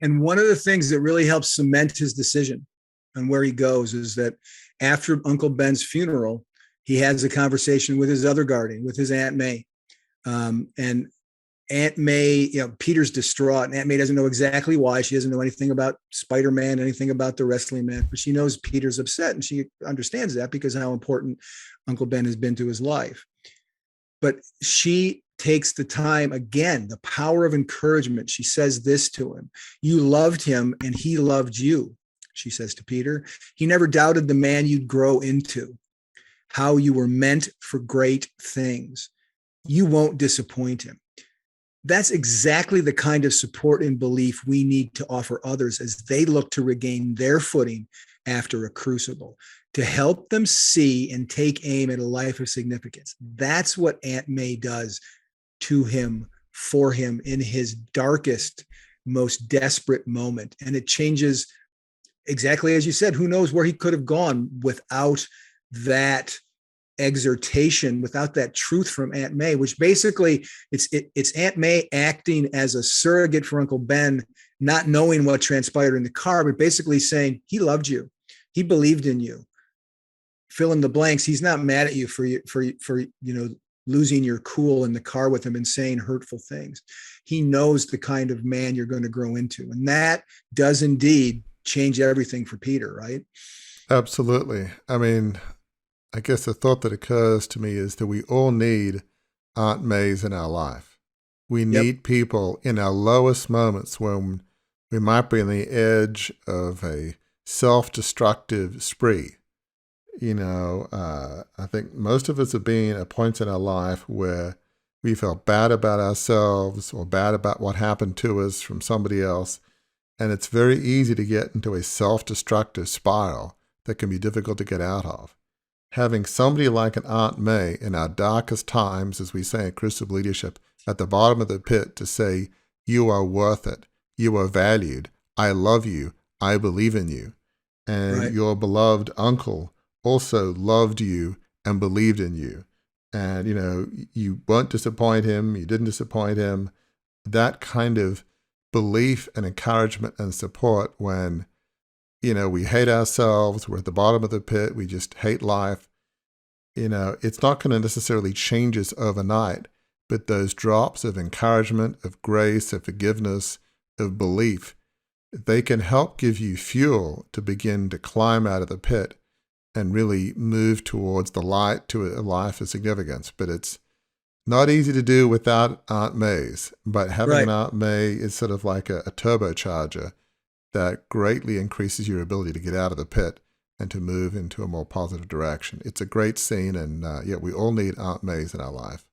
And one of the things that really helps cement his decision on where he goes is that after Uncle Ben's funeral, he has a conversation with his other guardian, with his Aunt May. And Aunt May, Peter's distraught, and Aunt May doesn't know exactly why. She doesn't know anything about Spider-Man, anything about the wrestling match, but she knows Peter's upset, and she understands that because how important Uncle Ben has been to his life. But she takes the time, again, the power of encouragement. She says this to him: "You loved him, and he loved you," she says to Peter. "He never doubted the man you'd grow into, how you were meant for great things. You won't disappoint him." That's exactly the kind of support and belief we need to offer others as they look to regain their footing after a crucible, to help them see and take aim at a life of significance. That's what Aunt May does to him, for him, in his darkest, most desperate moment. And it changes, exactly as you said, who knows where he could have gone without that exhortation, without that truth from Aunt May, which basically it's Aunt May acting as a surrogate for Uncle Ben, not knowing what transpired in the car, but basically saying he loved you, he believed in you. Fill in the blanks. He's not mad at you for losing your cool in the car with him and saying hurtful things. He knows the kind of man you're going to grow into, and that does indeed change everything for Peter, right? Absolutely. I mean, I guess the thought that occurs to me is that we all need Aunt Mays in our life. We need people in our lowest moments when we might be on the edge of a self-destructive spree. I think most of us have been at points in our life where we felt bad about ourselves or bad about what happened to us from somebody else. And it's very easy to get into a self-destructive spiral that can be difficult to get out of. Having somebody like an Aunt May in our darkest times, as we say in Crucible Leadership, at the bottom of the pit to say, "You are worth it. You are valued. I love you. I believe in you." And your beloved uncle also loved you and believed in you. And, you won't disappoint him. You didn't disappoint him. That kind of belief and encouragement and support when we hate ourselves, we're at the bottom of the pit, we just hate life. It's not going to necessarily change us overnight, but those drops of encouragement, of grace, of forgiveness, of belief, they can help give you fuel to begin to climb out of the pit and really move towards the light, to a life of significance. But it's not easy to do without Aunt Mays. But having an Aunt May is sort of like a turbocharger that greatly increases your ability to get out of the pit and to move into a more positive direction. It's a great scene, and we all need Aunt Mays in our life.